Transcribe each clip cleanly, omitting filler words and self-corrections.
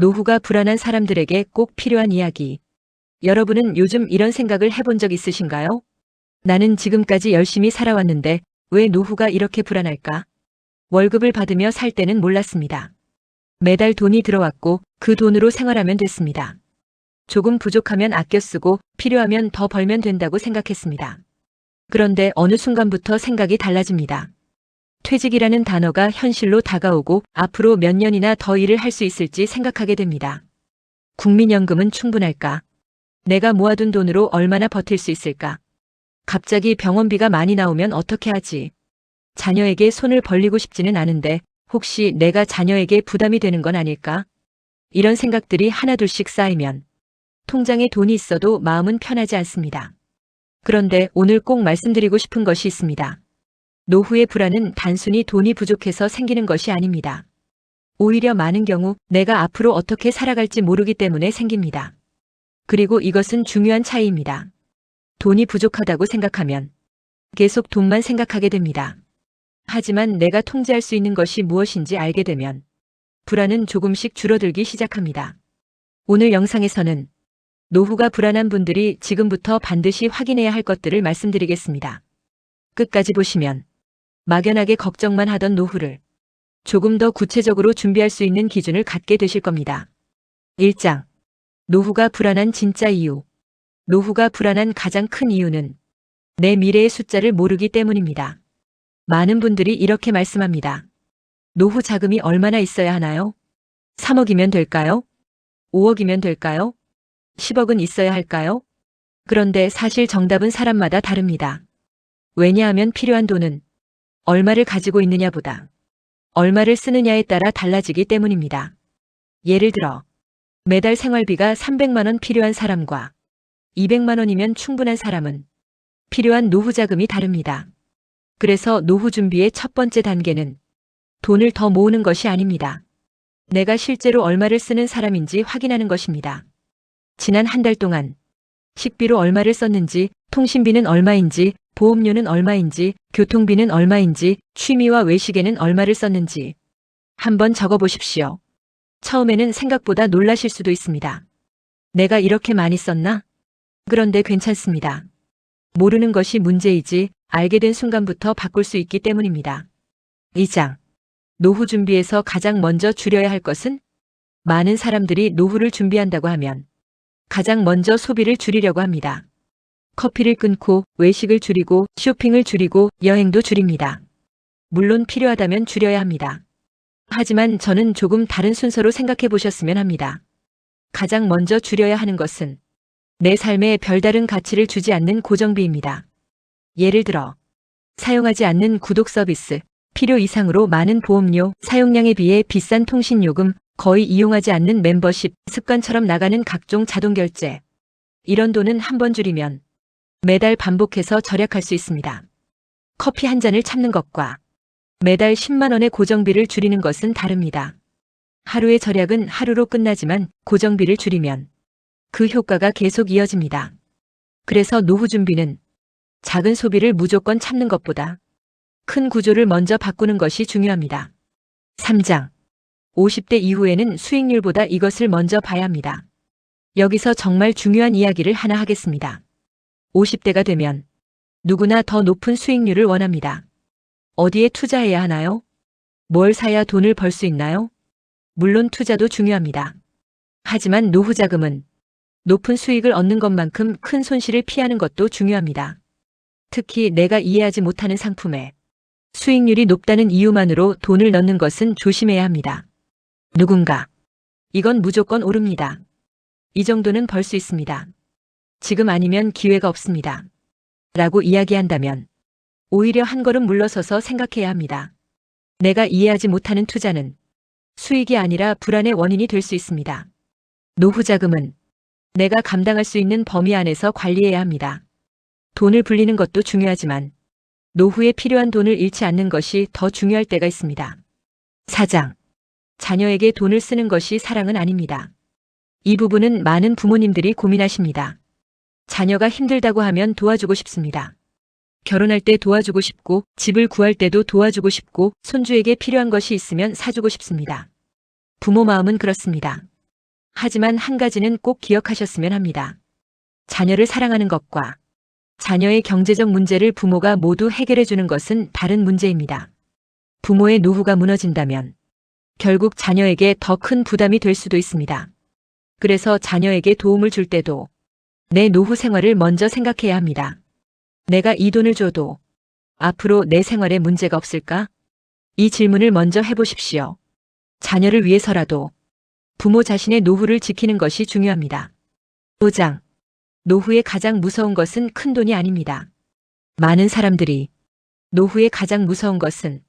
노후가 불안한 사람들에게 꼭 필요한 이야기. 여러분은 요즘 이런 생각을 해본 적 있으신가요? 나는 지금까지 열심히 살아왔는데 왜 노후가 이렇게 불안할까? 월급을 받으며 살 때는 몰랐습니다. 매달 돈이 들어왔고 그 돈으로 생활하면 됐습니다. 조금 부족하면 아껴 쓰고 필요하면 더 벌면 된다고 생각했습니다. 그런데 어느 순간부터 생각이 달라집니다. 퇴직이라는 단어가 현실로 다가오고 앞으로 몇 년이나 더 일을 할 수 있을지 생각하게 됩니다. 국민연금은 충분할까? 내가 모아둔 돈으로 얼마나 버틸 수 있을까? 갑자기 병원비가 많이 나오면 어떻게 하지? 자녀에게 손을 벌리고 싶지는 않은데 혹시 내가 자녀에게 부담이 되는 건 아닐까? 이런 생각들이 하나둘씩 쌓이면 통장에 돈이 있어도 마음은 편하지 않습니다. 그런데 오늘 꼭 말씀드리고 싶은 것이 있습니다. 노후의 불안은 단순히 돈이 부족해서 생기는 것이 아닙니다. 오히려 많은 경우 내가 앞으로 어떻게 살아갈지 모르기 때문에 생깁니다. 그리고 이것은 중요한 차이입니다. 돈이 부족하다고 생각하면 계속 돈만 생각하게 됩니다. 하지만 내가 통제할 수 있는 것이 무엇인지 알게 되면 불안은 조금씩 줄어들기 시작합니다. 오늘 영상에서는 노후가 불안한 분들이 지금부터 반드시 확인해야 할 것들을 말씀드리겠습니다. 끝까지 보시면 막연하게 걱정만 하던 노후를 조금 더 구체적으로 준비할 수 있는 기준을 갖게 되실 겁니다. 1장. 노후가 불안한 진짜 이유. 노후가 불안한 가장 큰 이유는 내 미래의 숫자를 모르기 때문입니다. 많은 분들이 이렇게 말씀합니다. 노후 자금이 얼마나 있어야 하나요? 3억이면 될까요? 5억이면 될까요? 10억은 있어야 할까요? 그런데 사실 정답은 사람마다 다릅니다. 왜냐하면 필요한 돈은 얼마를 가지고 있느냐보다 얼마를 쓰느냐에 따라 달라지기 때문입니다. 예를 들어 매달 생활비가 300만 원 필요한 사람과 200만 원이면 충분한 사람은 필요한 노후 자금이 다릅니다. 그래서 노후 준비의 첫 번째 단계는 돈을 더 모으는 것이 아닙니다. 내가 실제로 얼마를 쓰는 사람인지 확인하는 것입니다. 지난 한 달 동안 식비로 얼마를 썼는지, 통신비는 얼마인지, 보험료는 얼마인지, 교통비는 얼마인지, 취미와 외식에는 얼마를 썼는지 한번 적어보십시오. 처음에는 생각보다 놀라실 수도 있습니다. 내가 이렇게 많이 썼나? 그런데 괜찮습니다. 모르는 것이 문제이지 알게 된 순간부터 바꿀 수 있기 때문입니다. 2장. 노후 준비에서 가장 먼저 줄여야 할 것은? 많은 사람들이 노후를 준비한다고 하면 가장 먼저 소비를 줄이려고 합니다. 커피를 끊고 외식을 줄이고 쇼핑을 줄이고 여행도 줄입니다. 물론 필요하다면 줄여야 합니다. 하지만 저는 조금 다른 순서로 생각해 보셨으면 합니다. 가장 먼저 줄여야 하는 것은 내 삶에 별다른 가치를 주지 않는 고정비입니다. 예를 들어 사용하지 않는 구독 서비스, 필요 이상으로 많은 보험료, 사용량에 비해 비싼 통신요금, 거의 이용하지 않는 멤버십, 습관처럼 나가는 각종 자동결제. 이런 돈은 한 번 줄이면 매달 반복해서 절약할 수 있습니다. 커피 한 잔을 참는 것과 매달 10만 원의 고정비를 줄이는 것은 다릅니다. 하루의 절약은 하루로 끝나지만 고정비를 줄이면 그 효과가 계속 이어집니다. 그래서 노후 준비는 작은 소비를 무조건 참는 것보다 큰 구조를 먼저 바꾸는 것이 중요합니다. 3장. 50대 이후에는 수익률보다 이것을 먼저 봐야 합니다. 여기서 정말 중요한 이야기를 하나 하겠습니다. 50대가 되면 누구나 더 높은 수익률을 원합니다. 어디에 투자해야 하나요? 뭘 사야 돈을 벌 수 있나요? 물론 투자도 중요합니다. 하지만 노후 자금은 높은 수익을 얻는 것만큼 큰 손실을 피하는 것도 중요합니다. 특히 내가 이해하지 못하는 상품에 수익률이 높다는 이유만으로 돈을 넣는 것은 조심해야 합니다. 누군가 이건 무조건 오릅니다. 이 정도는 벌 수 있습니다. 지금 아니면 기회가 없습니다. 라고 이야기한다면 오히려 한 걸음 물러서서 생각해야 합니다. 내가 이해하지 못하는 투자는 수익이 아니라 불안의 원인이 될 수 있습니다. 노후 자금은 내가 감당할 수 있는 범위 안에서 관리해야 합니다. 돈을 불리는 것도 중요하지만 노후에 필요한 돈을 잃지 않는 것이 더 중요할 때가 있습니다. 4장. 자녀에게 돈을 쓰는 것이 사랑은 아닙니다. 이 부분은 많은 부모님들이 고민하십니다. 자녀가 힘들다고 하면 도와주고 싶습니다. 결혼할 때 도와주고 싶고 집을 구할 때도 도와주고 싶고 손주에게 필요한 것이 있으면 사주고 싶습니다. 부모 마음은 그렇습니다. 하지만 한 가지는 꼭 기억하셨으면 합니다. 자녀를 사랑하는 것과 자녀의 경제적 문제를 부모가 모두 해결해 주는 것은 다른 문제입니다. 부모의 노후가 무너진다면 결국 자녀에게 더 큰 부담이 될 수도 있습니다. 그래서 자녀에게 도움을 줄 때도 내 노후 생활을 먼저 생각해야 합니다. 내가 이 돈을 줘도 앞으로 내 생활에 문제가 없을까? 이 질문을 먼저 해보십시오. 자녀를 위해서라도 부모 자신의 노후를 지키는 것이 중요합니다. 5장. 노후의 가장 무서운 것은 큰 돈이 아닙니다. 많은 사람들이 노후의 가장 무서운 것은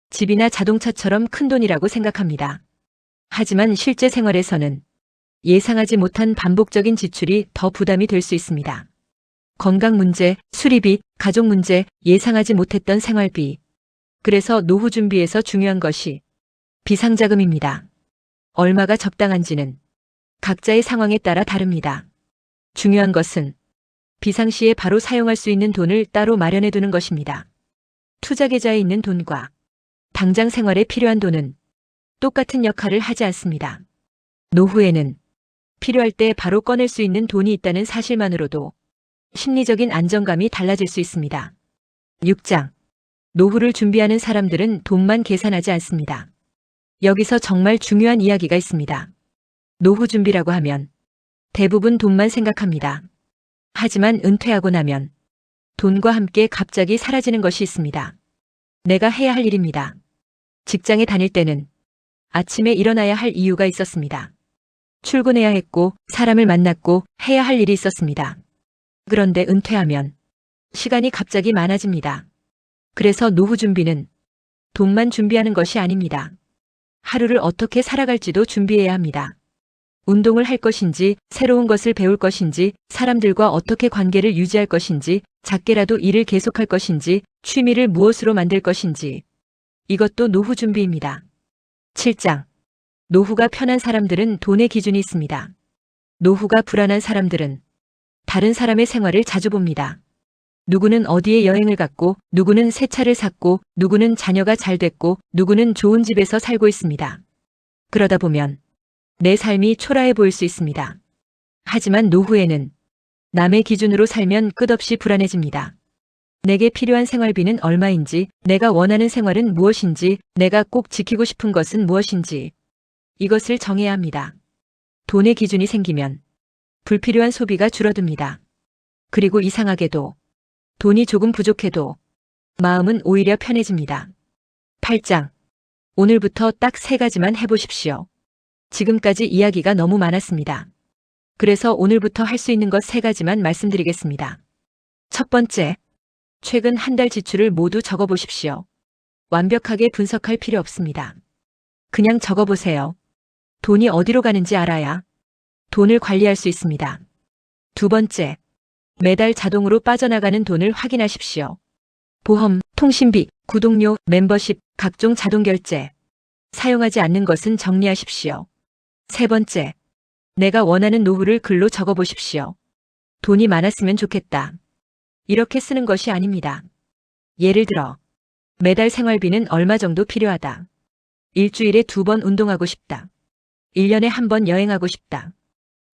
집이나 자동차처럼 큰 돈이라고 생각합니다. 하지만 실제 생활에서는 예상하지 못한 반복적인 지출이 더 부담이 될 수 있습니다. 건강 문제, 수리비, 가족 문제, 예상하지 못했던 생활비. 그래서 노후 준비에서 중요한 것이 비상자금입니다. 얼마가 적당한지는 각자의 상황에 따라 다릅니다. 중요한 것은 비상시에 바로 사용할 수 있는 돈을 따로 마련해 두는 것입니다. 투자 계좌에 있는 돈과 당장 생활에 필요한 돈은 똑같은 역할을 하지 않습니다. 노후에는 필요할 때 바로 꺼낼 수 있는 돈이 있다는 사실만으로도 심리적인 안정감이 달라질 수 있습니다. 6장. 노후를 준비하는 사람들은 돈만 계산하지 않습니다. 여기서 정말 중요한 이야기가 있습니다. 노후 준비라고 하면 대부분 돈만 생각합니다. 하지만 은퇴하고 나면 돈과 함께 갑자기 사라지는 것이 있습니다. 내가 해야 할 일입니다. 직장에 다닐 때는 아침에 일어나야 할 이유가 있었습니다. 출근해야 했고 사람을 만났고 해야 할 일이 있었습니다. 그런데 은퇴하면 시간이 갑자기 많아집니다. 그래서 노후 준비는 돈만 준비하는 것이 아닙니다. 하루를 어떻게 살아갈지도 준비해야 합니다. 운동을 할 것인지, 새로운 것을 배울 것인지, 사람들과 어떻게 관계를 유지할 것인지, 작게라도 일을 계속할 것인지, 취미를 무엇으로 만들 것인지. 이것도 노후 준비입니다. 7장. 노후가 편한 사람들은 돈의 기준이 있습니다. 노후가 불안한 사람들은 다른 사람의 생활을 자주 봅니다. 누구는 어디에 여행을 갔고, 누구는 새 차를 샀고, 누구는 자녀가 잘 됐고, 누구는 좋은 집에서 살고 있습니다. 그러다 보면 내 삶이 초라해 보일 수 있습니다. 하지만 노후에는 남의 기준으로 살면 끝없이 불안해집니다. 내게 필요한 생활비는 얼마인지, 내가 원하는 생활은 무엇인지, 내가 꼭 지키고 싶은 것은 무엇인지. 이것을 정해야 합니다. 돈의 기준이 생기면 불필요한 소비가 줄어듭니다. 그리고 이상하게도 돈이 조금 부족해도 마음은 오히려 편해집니다. 8장. 오늘부터 딱 3가지만 해보십시오. 지금까지 이야기가 너무 많았습니다. 그래서 오늘부터 할 수 있는 것 3가지만 말씀드리겠습니다. 첫 번째, 최근 한 달 지출을 모두 적어보십시오. 완벽하게 분석할 필요 없습니다. 그냥 적어보세요. 돈이 어디로 가는지 알아야 돈을 관리할 수 있습니다. 두 번째, 매달 자동으로 빠져나가는 돈을 확인하십시오. 보험, 통신비, 구독료, 멤버십, 각종 자동 결제. 사용하지 않는 것은 정리하십시오. 세 번째, 내가 원하는 노후를 글로 적어보십시오. 돈이 많았으면 좋겠다. 이렇게 쓰는 것이 아닙니다. 예를 들어, 매달 생활비는 얼마 정도 필요하다. 일주일에 2번 운동하고 싶다. 1년에 1번 여행하고 싶다.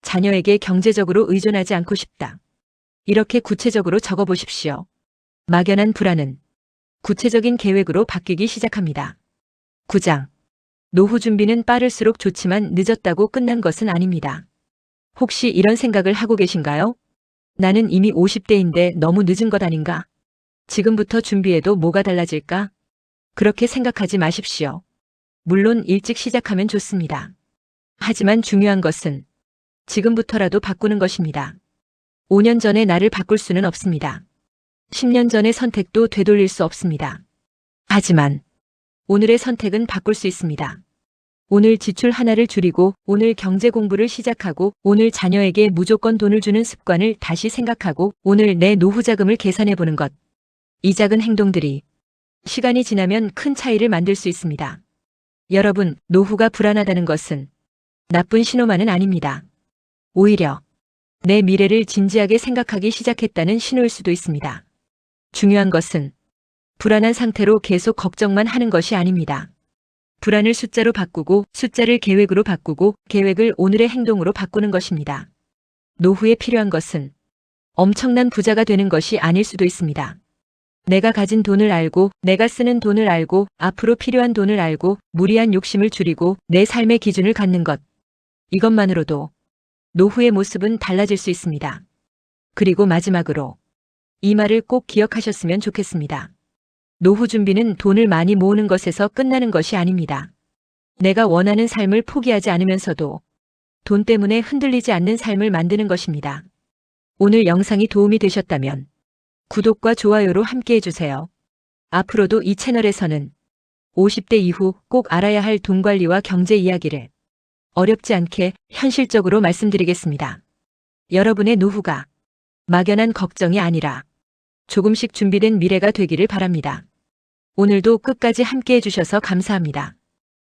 자녀에게 경제적으로 의존하지 않고 싶다. 이렇게 구체적으로 적어보십시오. 막연한 불안은 구체적인 계획으로 바뀌기 시작합니다. 9장. 노후 준비는 빠를수록 좋지만 늦었다고 끝난 것은 아닙니다. 혹시 이런 생각을 하고 계신가요? 나는 이미 50대인데 너무 늦은 것 아닌가? 지금부터 준비해도 뭐가 달라질까? 그렇게 생각하지 마십시오. 물론 일찍 시작하면 좋습니다. 하지만 중요한 것은 지금부터라도 바꾸는 것입니다. 5년 전의 나를 바꿀 수는 없습니다. 10년 전의 선택도 되돌릴 수 없습니다. 하지만 오늘의 선택은 바꿀 수 있습니다. 오늘 지출 하나를 줄이고, 오늘 경제 공부를 시작하고, 오늘 자녀에게 무조건 돈을 주는 습관을 다시 생각하고, 오늘 내 노후 자금을 계산해 보는 것. 이 작은 행동들이 시간이 지나면 큰 차이를 만들 수 있습니다. 여러분, 노후가 불안하다는 것은 나쁜 신호만은 아닙니다. 오히려 내 미래를 진지하게 생각하기 시작했다는 신호일 수도 있습니다. 중요한 것은 불안한 상태로 계속 걱정만 하는 것이 아닙니다. 불안을 숫자로 바꾸고 숫자를 계획으로 바꾸고 계획을 오늘의 행동으로 바꾸는 것입니다. 노후에 필요한 것은 엄청난 부자가 되는 것이 아닐 수도 있습니다. 내가 가진 돈을 알고, 내가 쓰는 돈을 알고, 앞으로 필요한 돈을 알고, 무리한 욕심을 줄이고 내 삶의 기준을 갖는 것. 이것만으로도 노후의 모습은 달라질 수 있습니다. 그리고 마지막으로 이 말을 꼭 기억하셨으면 좋겠습니다. 노후 준비는 돈을 많이 모으는 것에서 끝나는 것이 아닙니다. 내가 원하는 삶을 포기하지 않으면서도 돈 때문에 흔들리지 않는 삶을 만드는 것입니다. 오늘 영상이 도움이 되셨다면 구독과 좋아요로 함께 해주세요. 앞으로도 이 채널에서는 50대 이후 꼭 알아야 할 돈 관리와 경제 이야기를 어렵지 않게 현실적으로 말씀드리겠습니다. 여러분의 노후가 막연한 걱정이 아니라 조금씩 준비된 미래가 되기를 바랍니다. 오늘도 끝까지 함께 해주셔서 감사합니다.